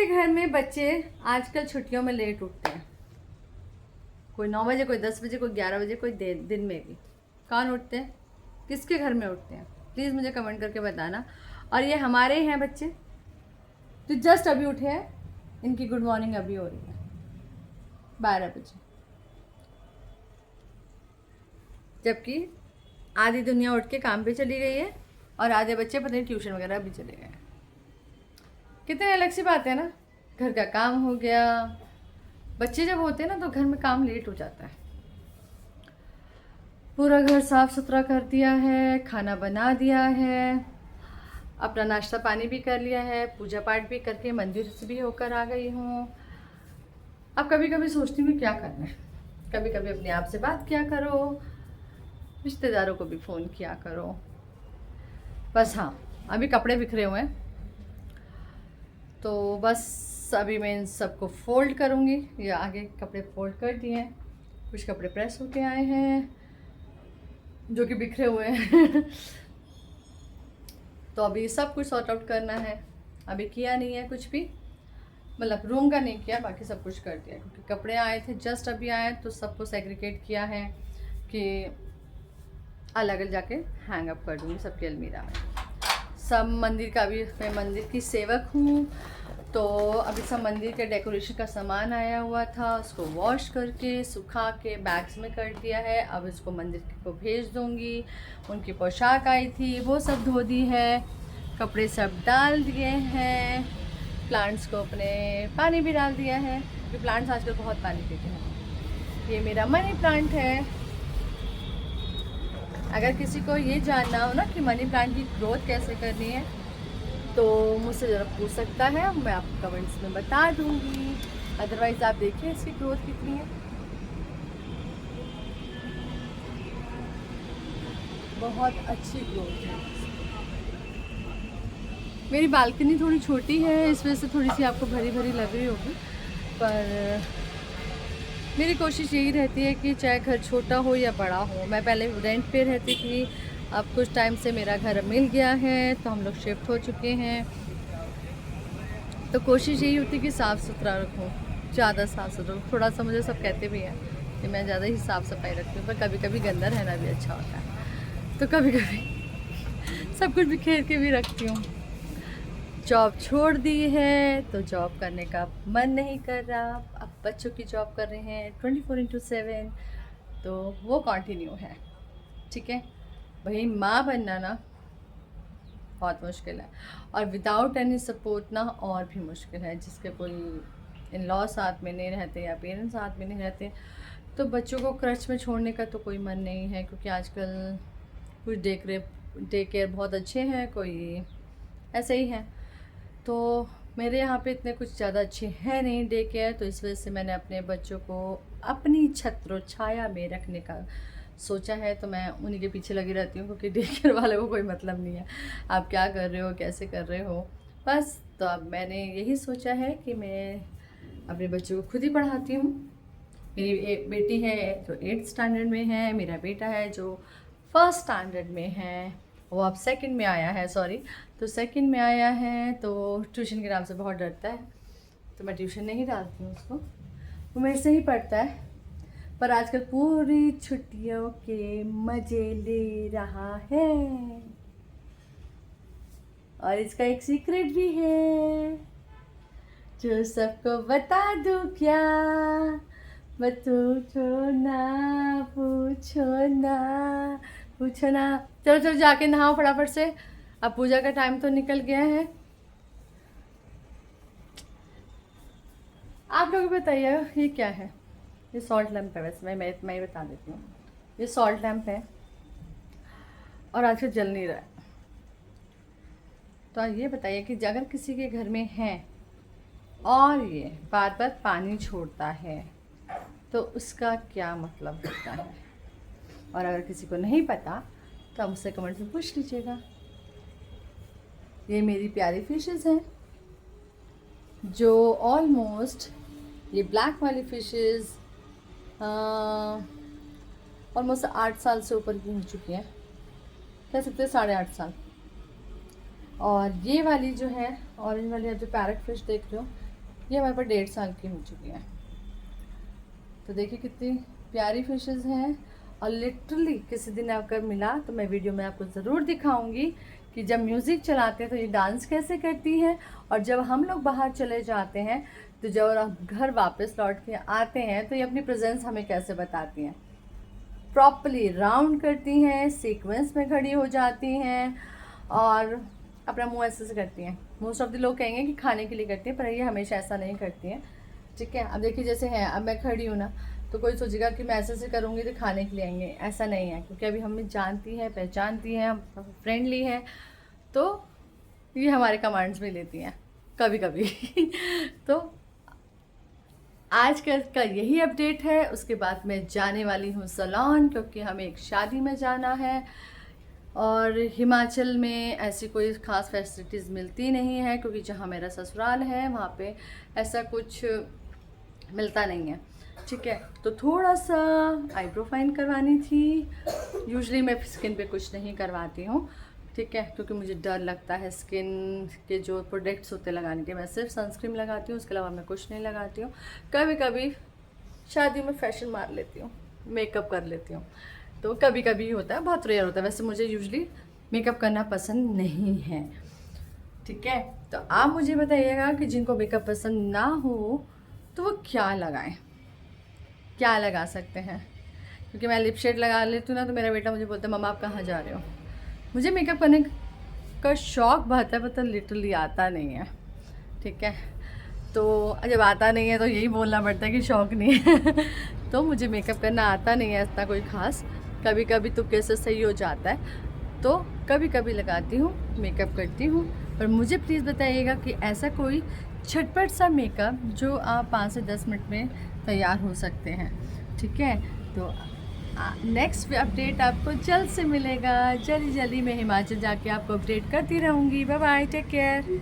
किसके घर में बच्चे आजकल छुट्टियों में लेट उठते हैं? कोई 9 बजे, कोई 10 बजे, कोई 11 बजे, कोई दिन में भी। कौन उठते हैं? किसके घर में उठते हैं? प्लीज़ मुझे कमेंट करके बताना। और ये हमारे ही हैं बच्चे जो जस्ट अभी उठे हैं, इनकी गुड मॉर्निंग अभी हो रही है 12 बजे, जबकि आधी दुनिया उठ के काम पे चली गई है और आधे बच्चे पता नहीं ट्यूशन वगैरह भी चले गए हैं। कितने अलग सी बात है ना। घर का काम हो गया, बच्चे जब होते हैं ना तो घर में काम लेट हो जाता है। पूरा घर साफ सुथरा कर दिया है, खाना बना दिया है, अपना नाश्ता पानी भी कर लिया है, पूजा पाठ भी करके मंदिर से भी होकर आ गई हूँ। अब कभी कभी सोचती हूँ क्या करना है। कभी कभी अपने आप से बात किया करो, रिश्तेदारों को भी फ़ोन किया करो। बस हाँ, अभी कपड़े बिखरे हुए हैं तो बस अभी मैं इन सबको फ़ोल्ड करूँगी। ये आगे कपड़े फ़ोल्ड कर दिए हैं, कुछ कपड़े प्रेस होके आए हैं जो कि बिखरे हुए हैं तो अभी सब कुछ सॉर्ट आउट करना है। अभी किया नहीं है कुछ भी, मतलब रूम का नहीं किया, बाकी सब कुछ कर दिया क्योंकि कपड़े आए थे जस्ट अभी आए तो सबको सेग्रीगेट किया है कि अलग अलग जाके हैंग अप कर दूँगी सबकी अलमीरा में। सब मंदिर का भी, मैं मंदिर की सेवक हूँ तो अभी सब मंदिर के डेकोरेशन का सामान आया हुआ था, उसको वॉश करके सुखा के बैग्स में कर दिया है। अब इसको मंदिर को भेज दूँगी। उनकी पोशाक आई थी वो सब धो दी है, कपड़े सब डाल दिए हैं, प्लांट्स को अपने पानी भी डाल दिया है क्योंकि प्लांट्स आजकल बहुत पानी पीते हैं। ये मेरा मनी प्लांट है। अगर किसी को ये जानना हो ना कि मनी प्लांट की ग्रोथ कैसे करनी है तो मुझसे ज़रा पूछ सकता है, मैं आपको कमेंट्स में बता दूंगी। अदरवाइज़ आप देखिए इसकी ग्रोथ कितनी है, बहुत अच्छी ग्रोथ है। मेरी बालकनी थोड़ी छोटी है, इस वजह से थोड़ी सी आपको भरी भरी लग रही होगी, पर मेरी कोशिश यही रहती है कि चाहे घर छोटा हो या बड़ा हो। मैं पहले रेंट पे रहती थी, अब कुछ टाइम से मेरा घर मिल गया है तो हम लोग शिफ्ट हो चुके हैं। तो कोशिश यही होती है कि साफ़ सुथरा रखूँ, ज़्यादा साफ़ सुथरा। थोड़ा सा मुझे सब कहते भी हैं कि मैं ज़्यादा ही साफ़ सफाई रखती हूँ, पर कभी कभी गंदा रहना भी अच्छा होता है तो कभी कभी सब कुछ बिखेर के भी रखती हूँ। जॉब छोड़ दी है तो जॉब करने का मन नहीं कर रहा। अब बच्चों की जॉब कर रहे हैं 24/7 तो वो कंटिन्यू है। ठीक है, वही माँ बनना ना बहुत मुश्किल है, और विदाउट एनी सपोर्ट ना और भी मुश्किल है। जिसके कोई इन लॉ साथ में नहीं रहते या पेरेंट्स साथ में नहीं रहते तो बच्चों को क्रच में छोड़ने का तो कोई मन नहीं है, क्योंकि आजकल कुछ डे केयर बहुत अच्छे हैं, कोई ऐसे ही हैं। तो मेरे यहाँ पे इतने कुछ ज़्यादा अच्छे हैं नहीं डे केयर, तो इस वजह से मैंने अपने बच्चों को अपनी छत्र छाया में रखने का सोचा है। तो मैं उन्हीं के पीछे लगी रहती हूँ क्योंकि डे केयर वाले को कोई मतलब नहीं है आप क्या कर रहे हो, कैसे कर रहे हो, बस। तो अब मैंने यही सोचा है कि मैं अपने बच्चों को खुद ही पढ़ाती हूँ। मेरी एक बेटी है जो 8th स्टैंडर्ड में है, मेरा बेटा है जो 1st स्टैंडर्ड में है, वो अब 2nd में आया है, सॉरी, तो 2nd में आया है। तो ट्यूशन के नाम से बहुत डरता है तो मैं ट्यूशन नहीं डालती हूँ उसको, वो मेरे से ही पढ़ता है। पर आजकल पूरी छुट्टियों के मज़े ले रहा है, और इसका एक सीक्रेट भी है जो सबको बता दूँ क्या, पूछो ना, पूछो ना, पूछो ना। चलो चलो जाके नहाओ फटाफट से, अब पूजा का टाइम तो निकल गया है। आप लोग बताइए ये क्या है? ये सॉल्ट लैम्प है, वैसे मैं बता देती हूँ। ये सॉल्ट लैम्प है और आजकल जल नहीं रहा है। तो ये बताइए कि अगर किसी के घर में है और ये बार बार पानी छोड़ता है तो उसका क्या मतलब होता है? और अगर किसी को नहीं पता तो आप मुझसे कमेंट में पूछ लीजिएगा। ये मेरी प्यारी फिशेस हैं जो ऑलमोस्ट, ये ब्लैक वाली फिशेस ऑलमोस्ट 8 साल से ऊपर की हो चुकी हैं, कह सकते हैं 8.5 साल। और ये वाली जो है ऑरेंज वाली, आप जो पैरट फिश देख रहे हो, ये हमारे पास 1.5 साल की हो चुकी है। तो देखिए कितनी प्यारी फिशेस हैं। और लिटरली किसी दिन अगर मिला तो मैं वीडियो में आपको ज़रूर दिखाऊंगी कि जब म्यूज़िक चलाते हैं तो ये डांस कैसे करती हैं, और जब हम लोग बाहर चले जाते हैं तो जब हम घर वापस लौट के आते हैं तो ये अपनी प्रेजेंस हमें कैसे बताती हैं। प्रॉपरली राउंड करती हैं, सीक्वेंस में खड़ी हो जाती हैं और अपना मुंह ऐसे से करती हैं। मोस्ट ऑफ द लोग कहेंगे कि खाने के लिए करती हैं, पर ये हमेशा ऐसा नहीं करती हैं। ठीक है, अब देखिए जैसे है, अब मैं खड़ी हूँ ना, तो कोई सोचेगा कि मैं ऐसे से करूँगी तो खाने के लिए आएंगे, ऐसा नहीं है, क्योंकि अभी हमें जानती हैं, पहचानती हैं, फ्रेंडली हैं, तो ये हमारे कमांड्स भी लेती हैं कभी कभी तो आज का यही अपडेट है। उसके बाद मैं जाने वाली हूँ सलोन, क्योंकि हमें एक शादी में जाना है और हिमाचल में ऐसी कोई ख़ास फैसिलिटीज़ मिलती नहीं है, क्योंकि जहाँ मेरा ससुराल है वहाँ पे ऐसा कुछ मिलता नहीं है। ठीक है, तो थोड़ा सा आईब्रो फाइन करवानी थी। यूजुअली मैं स्किन पे कुछ नहीं करवाती हूँ, ठीक है, क्योंकि मुझे डर लगता है स्किन के जो प्रोडक्ट्स होते लगाने के। मैं सिर्फ सनस्क्रीन लगाती हूँ, उसके अलावा मैं कुछ नहीं लगाती हूँ। कभी कभी शादियों में फैशन मार लेती हूँ, मेकअप कर लेती हूँ, तो कभी कभी होता है, बहुत रेयर होता है। वैसे मुझे यूजुअली मेकअप करना पसंद नहीं है। ठीक है, तो आप मुझे बताइएगा कि जिनको मेकअप पसंद ना हो तो वो क्या लगाएं, क्या लगा सकते हैं। क्योंकि मैं लिप शेड लगा लेती हूँ ना, तो मेरा बेटा मुझे बोलता है मम्मा आप कहाँ जा रहे हो। मुझे मेकअप करने का शौक़ बहुत है, पता लिटरली आता नहीं है। ठीक है, तो जब आता नहीं है तो यही बोलना पड़ता है कि शौक़ नहीं है तो मुझे मेकअप करना आता नहीं है इतना कोई ख़ास। कभी कभी तो कैसे सही हो जाता है, तो कभी कभी लगाती हूँ, मेकअप करती हूँ। पर मुझे प्लीज़ बताइएगा कि ऐसा कोई झटपट सा मेकअप जो आप 5 से 10 मिनट में तैयार हो सकते हैं। ठीक है, तो नेक्स्ट अपडेट आपको जल्द से मिलेगा। जल्दी जल्दी मैं हिमाचल जाके आपको अपडेट करती रहूँगी। Bye bye, take care.